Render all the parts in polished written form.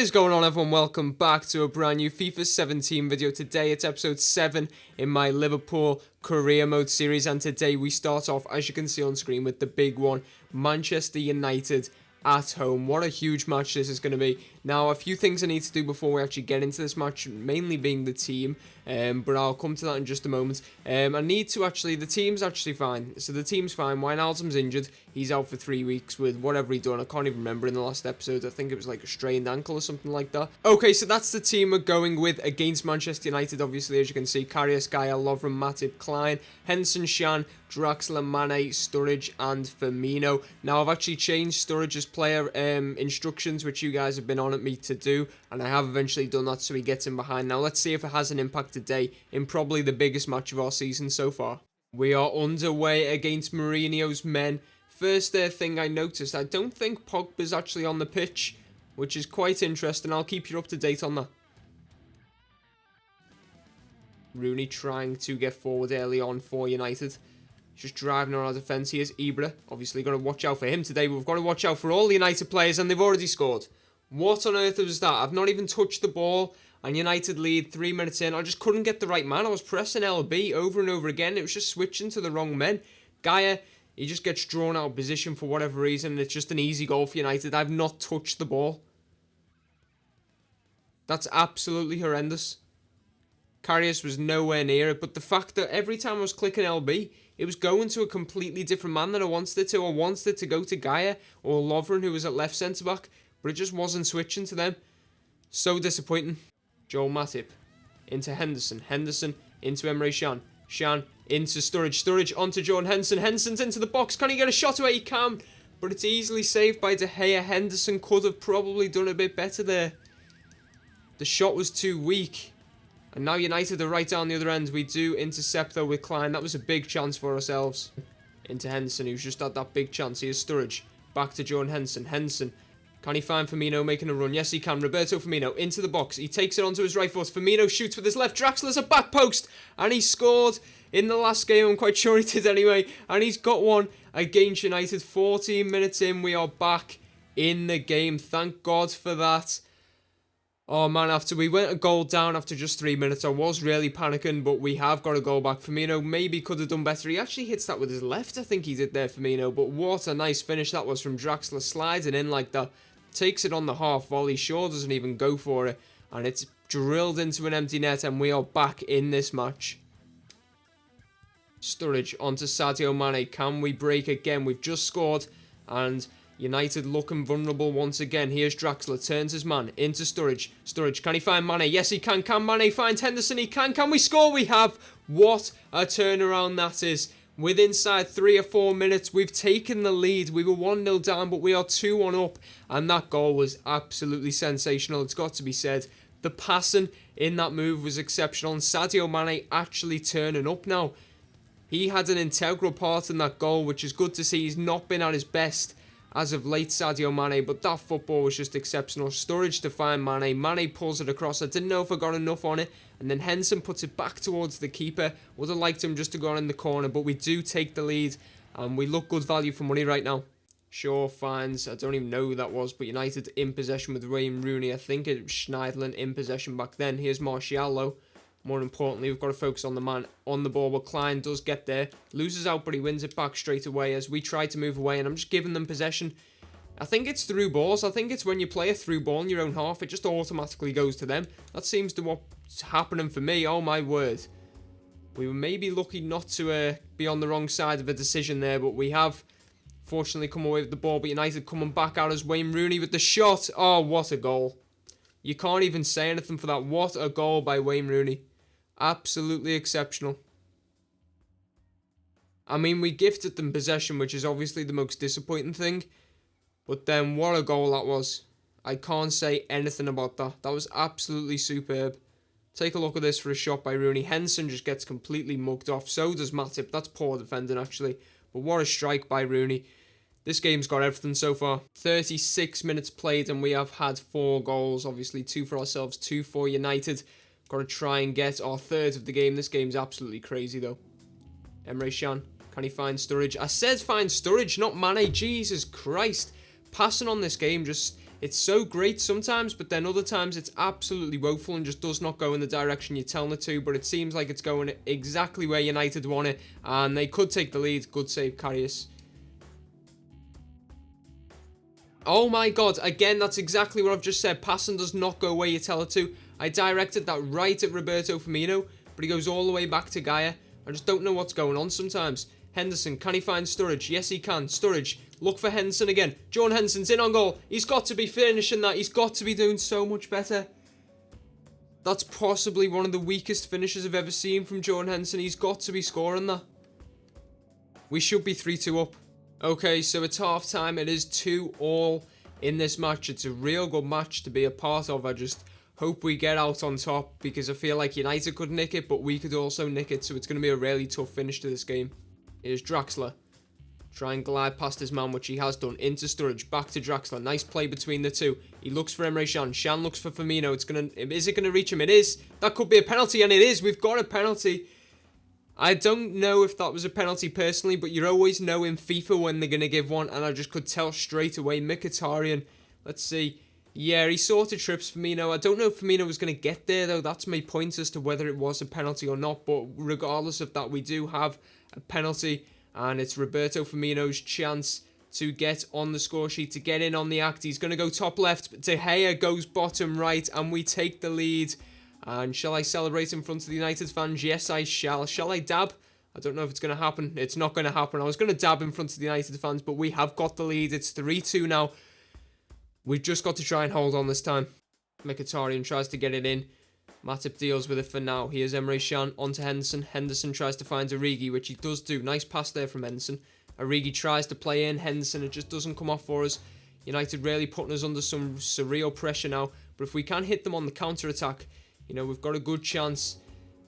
is going on, everyone? Welcome back to a brand new FIFA 17 video. Today it's episode 7 in my Liverpool Career Mode series, and today we start off, as you can see on screen, with the big one, Manchester United at home. What a huge match this is going to be. Now, a few things I need to do before we actually get into this match, mainly being the team, but I'll come to that in just a moment. I need to actually, the team's actually fine. So the team's fine. Wijnaldum's injured. He's out for 3 weeks with whatever he done. I can't even remember in the last episode. I think it was like a strained ankle or something like that. Okay, so that's the team we're going with against Manchester United, obviously, as you can see. Carrier, Lovren, Matip, Klein, Henderson, Shan, Draxler, Mane, Strurridge, and Firmino. Now, I've actually changed Sturridge's player instructions, which you guys have been on at me to do, and I have eventually done that so he gets in behind. Now, let's see if it has an impact today in probably the biggest match of our season so far. We are underway against Mourinho's men. First thing I noticed, I don't think Pogba's actually on the pitch, which is quite interesting. I'll keep you up to date on that. Rooney trying to get forward early on for United. Just driving on our defence. Here's Emre. Obviously, got to watch out for him today. But we've got to watch out for all the United players, and they've already scored. What on earth was that? I've not even touched the ball, and United lead 3 minutes in. I just couldn't get the right man. I was pressing LB over and over again. It was just switching to the wrong men. Gaia, he just gets drawn out of position for whatever reason. It's just an easy goal for United. I've not touched the ball. That's absolutely horrendous. Karius was nowhere near it, but the fact that every time I was clicking LB, it was going to a completely different man than I wanted it to. I wanted it to go to Gaia or Lovren, who was at left centre-back, but it just wasn't switching to them. So disappointing. Joel Matip into Henderson. Henderson into Emre Can. Can into Strurridge. Strurridge onto Jordan Henderson. Henderson's into the box. Can he get a shot away? He can, but it's easily saved by De Gea. Henderson could have probably done a bit better there. The shot was too weak. And now United are right down the other end. We do intercept, though, with Klein. That was a big chance for ourselves. Into Henderson, who's just had that big chance. Here's Strurridge. Back to Jordan Henderson. Henderson. Can he find Firmino making a run? Yes, he can. Roberto Firmino into the box. He takes it onto his right foot. Firmino shoots with his left. Draxler's a back post. And he scored in the last game. I'm quite sure he did anyway. And he's got one against United. 14 minutes in. We are back in the game. Thank God for that. Oh man, after we went a goal down after just 3 minutes, I was really panicking, but we have got a goal back. Firmino maybe could have done better. He actually hits that with his left, I think he did there, Firmino, but what a nice finish that was from Draxler. Slides it in like that, takes it on the half volley, Shaw doesn't even go for it, and it's drilled into an empty net, and we are back in this match. Strurridge onto Sadio Mane. Can we break again? We've just scored, and United looking vulnerable once again. Here's Draxler, turns his man into Strurridge. Strurridge, can he find Mane? Yes, he can. Can Mane find Henderson? He can. Can we score? We have. What a turnaround that is. With inside 3 or 4 minutes, we've taken the lead. We were 1-0 down, but we are 2-1 up. And that goal was absolutely sensational. It's got to be said. The passing in that move was exceptional. And Sadio Mane actually turning up now. He had an integral part in that goal, which is good to see. He's not been at his best as of late, Sadio Mane, but that football was just exceptional. Strurridge to find Mane. Mane pulls it across. I didn't know if I got enough on it. And then Henderson puts it back towards the keeper. Would have liked him just to go on in the corner, but we do take the lead. And we look good value for money right now. Shaw finds, I don't even know who that was, but United in possession with Wayne Rooney. I think it was Schneiderlin in possession back then. Here's Martial, though. More importantly, we've got to focus on the man on the ball, but Klein does get there. Loses out, but he wins it back straight away as we try to move away, and I'm just giving them possession. I think it's through balls. I think it's when you play a through ball in your own half, it just automatically goes to them. That seems to what's happening for me. Oh, my word. We were maybe lucky not to be on the wrong side of a decision there, but we have fortunately come away with the ball. But United coming back out as Wayne Rooney with the shot. Oh, what a goal. You can't even say anything for that. What a goal by Wayne Rooney. Absolutely exceptional. I mean, we gifted them possession, which is obviously the most disappointing thing. But then, what a goal that was. I can't say anything about that. That was absolutely superb. Take a look at this for a shot by Rooney. Henderson just gets completely mugged off. So does Matip. That's poor defending, actually. But what a strike by Rooney. This game's got everything so far. 36 minutes played, and we have had 4 goals. Obviously, 2 for ourselves, 2 for United. Got to try and get our third of the game. This game's absolutely crazy, though. Emre Can. Can he find Strurridge? I said find Strurridge, not Mane. Jesus Christ. Passing on this game just It's so great sometimes, but then other times it's absolutely woeful and just does not go in the direction you're telling it to. But it seems like it's going exactly where United want it, and they could take the lead. Good save, Karius. Oh my god, again, that's exactly what I've just said. Passing does not go where you tell it to. I directed that right at Roberto Firmino, but he goes all the way back to Gaia. I just don't know what's going on sometimes. Henderson, can he find Strurridge? Yes, he can. Strurridge, look for Henderson again. Jordan Henderson's in on goal. He's got to be finishing that. He's got to be doing so much better. That's possibly one of the weakest finishes I've ever seen from Jordan Henderson. He's got to be scoring that. We should be 3-2 up. Okay, so it's half time. It is 2-2 in this match. It's a real good match to be a part of. I just hope we get out on top because I feel like United could nick it, but we could also nick it. So it's going to be a really tough finish to this game. Here's Draxler. Try and glide past his man, which he has done. Into Strurridge. Back to Draxler. Nice play between the two. He looks for Emre Can. Can looks for Firmino. Is it going to reach him? It is. That could be a penalty, and it is. We've got a penalty. I don't know if that was a penalty personally, but you always know in FIFA when they're going to give one, and I just could tell straight away. Mkhitaryan. Let's see. Yeah, he sort of trips Firmino. I don't know if Firmino was going to get there, though. That's my point as to whether it was a penalty or not. But regardless of that, we do have a penalty. And it's Roberto Firmino's chance to get on the score sheet, to get in on the act. He's going to go top left. But De Gea goes bottom right. And we take the lead. And shall I celebrate in front of the United fans? Yes, I shall. Shall I dab? I don't know if it's going to happen. It's not going to happen. I was going to dab in front of the United fans. But we have got the lead. It's 3-2 now. We've just got to try and hold on this time. Mkhitaryan tries to get it in. Matip deals with it for now. Here's Emre Can onto Henderson. Henderson tries to find Origi, which he does do. Nice pass there from Henderson. Origi tries to play in Henderson. It just doesn't come off for us. United really putting us under some surreal pressure now. But if we can hit them on the counter-attack, you know, we've got a good chance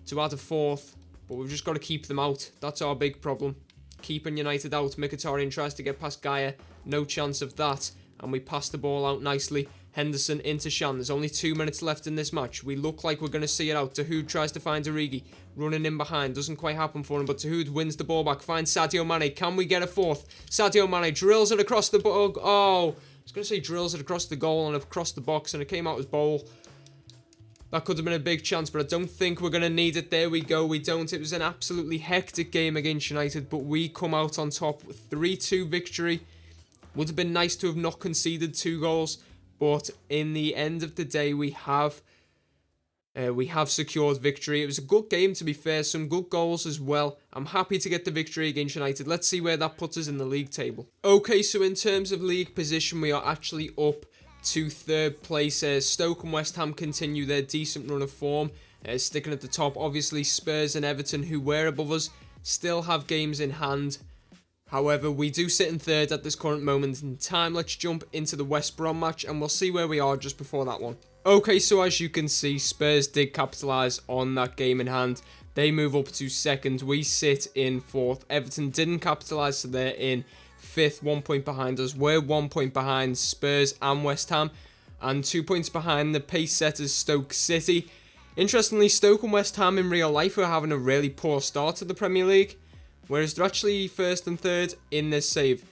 to add a fourth. But we've just got to keep them out. That's our big problem. Keeping United out. Mkhitaryan tries to get past Gaia. No chance of that. And we pass the ball out nicely. Henderson into Can. There's only 2 minutes left in this match. We look like we're going to see it out. Tahoud tries to find Origi. Running in behind. Doesn't quite happen for him, but Tahoud wins the ball back. Finds Sadio Mane. Can we get a fourth? Sadio Mane drills it across the... Oh, I was going to say drills it across the goal and across the box, and it came out as bowl. That could have been a big chance, but I don't think we're going to need it. There we go. We don't. It was an absolutely hectic game against United, but we come out on top with 3-2 victory. Would have been nice to have not conceded 2 goals, but in the end of the day, we have secured victory. It was a good game, to be fair. Some good goals as well. I'm happy to get the victory against United. Let's see where that puts us in the league table. Okay, so in terms of league position, we are actually up to 3rd place. Stoke and West Ham continue their decent run of form, sticking at the top. Obviously, Spurs and Everton, who were above us, still have games in hand. However, we do sit in 3rd at this current moment in time. Let's jump into the West Brom match and we'll see where we are just before that one. Okay, so as you can see, Spurs did capitalise on that game in hand. They move up to 2nd. We sit in 4th. Everton didn't capitalise, so they're in 5th, 1 point behind us. We're 1 point behind Spurs and West Ham, and 2 points behind the pace setters Stoke City. Interestingly, Stoke and West Ham in real life are having a really poor start to the Premier League, whereas they're actually 1st and 3rd in this save.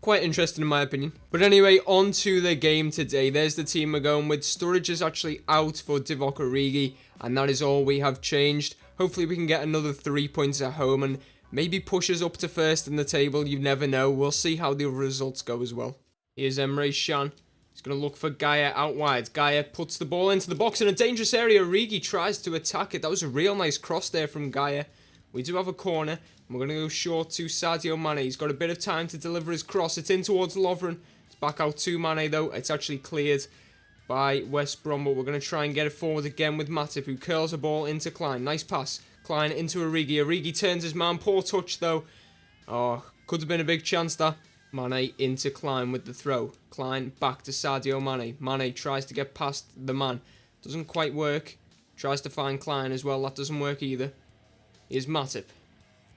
Quite interesting in my opinion. But anyway, on to the game today. There's the team we're going with. Strurridge is actually out for Divock Origi, and that is all we have changed. Hopefully we can get another 3 points at home and maybe push us up to 1st in the table. You never know. We'll see how the results go as well. Here's Emre Can. He's going to look for Gaia out wide. Gaia puts the ball into the box in a dangerous area. Origi tries to attack it. That was a real nice cross there from Gaia. We do have a corner. We're going to go short to Sadio Mane. He's got a bit of time to deliver his cross. It's in towards Lovren. It's back out to Mane though. It's actually cleared by West Brom, but we're going to try and get it forward again with Matip, who curls the ball into Klein. Nice pass. Klein into Origi. Origi turns his man. Poor touch though. Oh, could have been a big chance that. Mane into Klein with the throw. Klein back to Sadio Mane. Mane tries to get past the man. Doesn't quite work. Tries to find Klein as well. That doesn't work either. Here's Matip.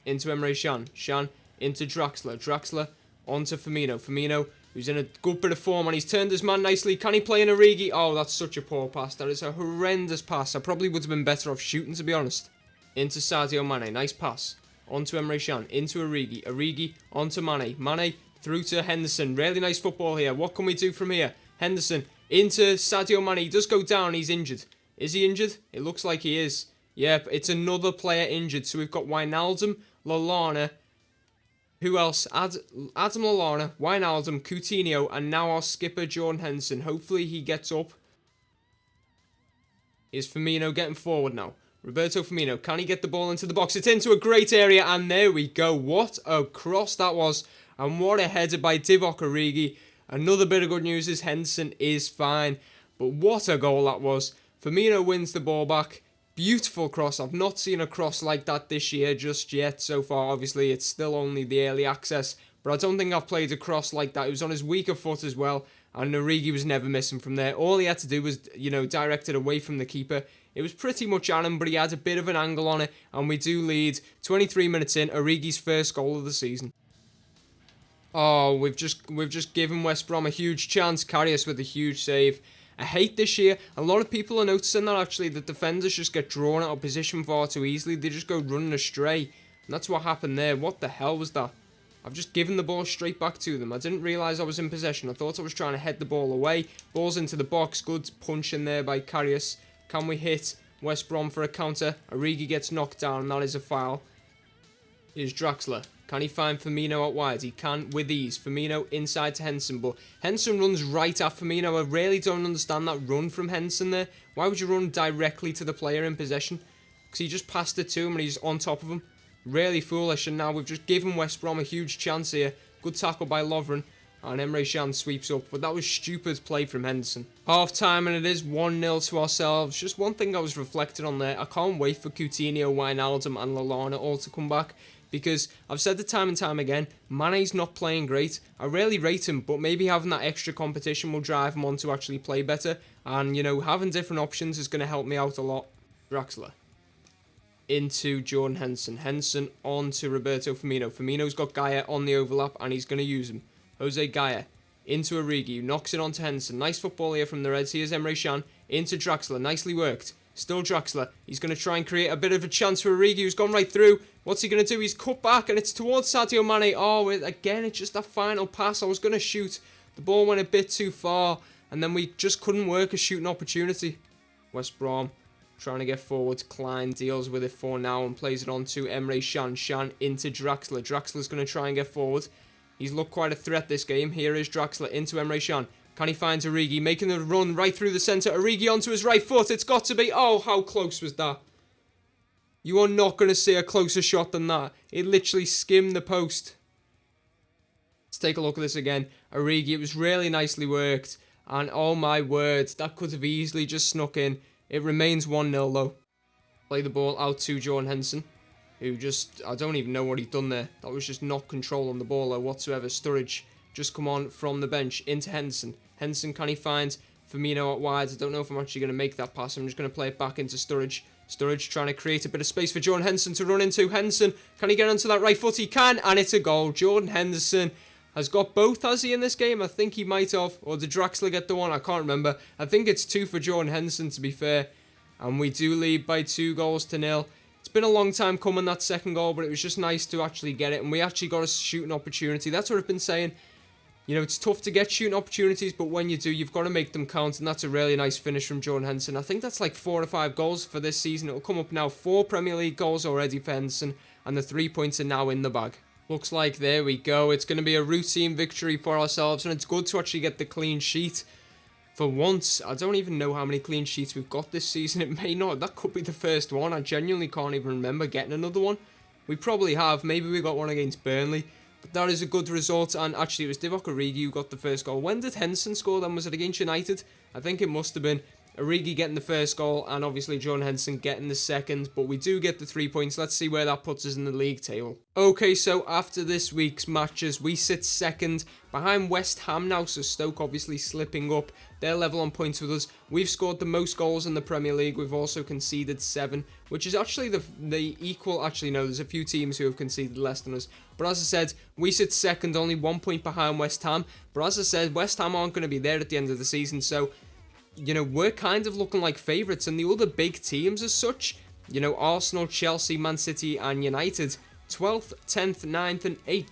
Into Emre Can. Can into Draxler. Draxler onto Firmino. Firmino, who's in a good bit of form, and he's turned his man nicely. Can he play in Origi? Oh, that's such a poor pass. That is a horrendous pass. I probably would have been better off shooting, to be honest. Into Sadio Mane. Nice pass. Onto Emre Can. Into Origi. Origi onto Mane. Mane through to Henderson. Really nice football here. What can we do from here? Henderson into Sadio Mane. He does go down. He's injured. Is he injured? It looks like he is. Yep, it's another player injured. So we've got Wijnaldum, Lallana. Who else? Adam Lallana, Wijnaldum, Coutinho, and now our skipper, Jordan Henderson. Hopefully he gets up. Is Firmino getting forward now? Roberto Firmino, can he get the ball into the box? It's into a great area, and there we go. What a cross that was, and what a header by Divock Origi. Another bit of good news is Henderson is fine, but what a goal that was. Firmino wins the ball back. Beautiful cross. I've not seen a cross like that this year just yet so far. Obviously, it's still only the early access, but I don't think I've played a cross like that. It was on his weaker foot as well, and Origi was never missing from there. All he had to do was, direct it away from the keeper. It was pretty much on him, but he had a bit of an angle on it, and we do lead 23 minutes in. Origi's first goal of the season. Oh, we've just given West Brom a huge chance. Karius with a huge save. I hate this year. A lot of people are noticing that actually, the defenders just get drawn out of position far too easily. They just go running astray. And that's what happened there. What the hell was that? I've just given the ball straight back to them. I didn't realise I was in possession. I thought I was trying to head the ball away. Ball's into the box. Good punch in there by Karius. Can we hit West Brom for a counter? Origi gets knocked down, and that is a foul. Here's Draxler. Can he find Firmino out wide? He can with ease. Firmino inside to Henderson, but Henderson runs right at Firmino. I really don't understand that run from Henderson there. Why would you run directly to the player in possession? Because he just passed it to him and he's on top of him. Really foolish, and now we've just given West Brom a huge chance here. Good tackle by Lovren, and Emre sweeps up, but that was stupid play from Henderson. Half time, and it is 1-0 to ourselves. Just one thing I was reflecting on there. I can't wait for Coutinho, Wijnaldum and Lallana all to come back, because I've said it time and time again, Mane's not playing great. I rarely rate him, but maybe having that extra competition will drive him on to actually play better. And, having different options is going to help me out a lot. Draxler. Into Jordan Henderson. Henderson on to Roberto Firmino. Firmino's got Gaia on the overlap, and he's going to use him. Jose Gaia. Into Origi, who knocks it onto Henderson. Nice football here from the Reds. Here's Emre into Draxler. Nicely worked. Still Draxler. He's going to try and create a bit of a chance for Origi, who's gone right through. What's he going to do? He's cut back, and it's towards Sadio Mane. Oh, again, it's just that final pass. I was going to shoot. The ball went a bit too far, and then we just couldn't work a shooting opportunity. West Brom trying to get forward. Klein deals with it for now and plays it on to Emre Can into Draxler. Draxler's going to try and get forward. He's looked quite a threat this game. Here is Draxler into Emre Can. Can he find Origi? Making the run right through the centre. Origi onto his right foot. It's got to be. Oh, how close was that? You are not going to see a closer shot than that. It literally skimmed the post. Let's take a look at this again. Origi, it was really nicely worked. And oh my word, that could have easily just snuck in. It remains 1-0 though. Play the ball out to Jordan Henderson, who just, I don't even know what he'd done there. That was just not control on the ball though whatsoever. Strurridge just come on from the bench into Henderson. Henderson, can he find Firmino out wide? I don't know if I'm actually going to make that pass. I'm just going to play it back into Strurridge. Strurridge trying to create a bit of space for Jordan Henderson to run into. Henderson, can he get onto that right foot? He can, and it's a goal. Jordan Henderson has got both, has he, in this game? I think he might have. Or did Draxler get the one? I can't remember. I think it's 2 for Jordan Henderson, to be fair. And we do lead by 2-0. It's been a long time coming, that second goal, but it was just nice to actually get it. And we actually got a shooting opportunity. That's what I've been saying. It's tough to get shooting opportunities, but when you do, you've got to make them count. And that's a really nice finish from Jordan Henderson. I think that's like 4 or 5 goals for this season. It'll come up now. 4 Premier League goals already for Henderson. And the 3 points are now in the bag. Looks like, there we go. It's going to be a routine victory for ourselves. And it's good to actually get the clean sheet. For once, I don't even know how many clean sheets we've got this season. It may not. That could be the first one. I genuinely can't even remember getting another one. We probably have. Maybe we got one against Burnley. But that is a good result. And actually, it was Divock Origi who got the first goal. When did Henderson score then? Was it against United? I think it must have been. Origi getting the first goal. And obviously, Jordan Henderson getting the second. But we do get the 3 points. Let's see where that puts us in the league table. Okay, so after this week's matches, we sit second behind West Ham now. So Stoke obviously slipping up. They're level on points with us. We've scored the most goals in the Premier League. We've also conceded 7, which is actually the equal. Actually, no, there's a few teams who have conceded less than us. But as I said, we sit second, only 1 point behind West Ham. But as I said, West Ham aren't going to be there at the end of the season. So, we're kind of looking like favourites. And the other big teams as such, Arsenal, Chelsea, Man City and United, 12th, 10th, 9th and 8th.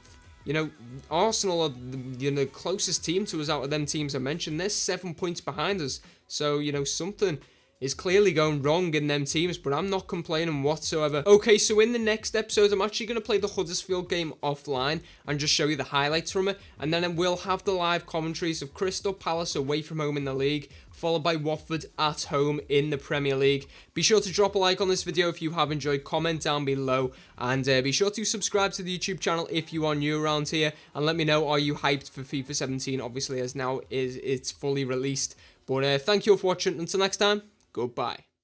You know, Arsenal are the closest team to us out of them teams I mentioned. They're 7 points behind us. So, you know, something is clearly going wrong in them teams, but I'm not complaining whatsoever. Okay, so in the next episode, I'm actually going to play the Huddersfield game offline and just show you the highlights from it, and then we'll have the live commentaries of Crystal Palace away from home in the league, followed by Watford at home in the Premier League. Be sure to drop a like on this video if you have enjoyed, comment down below, and be sure to subscribe to the YouTube channel if you are new around here, and let me know, are you hyped for FIFA 17, obviously, as now it's fully released. But thank you all for watching. Until next time, goodbye.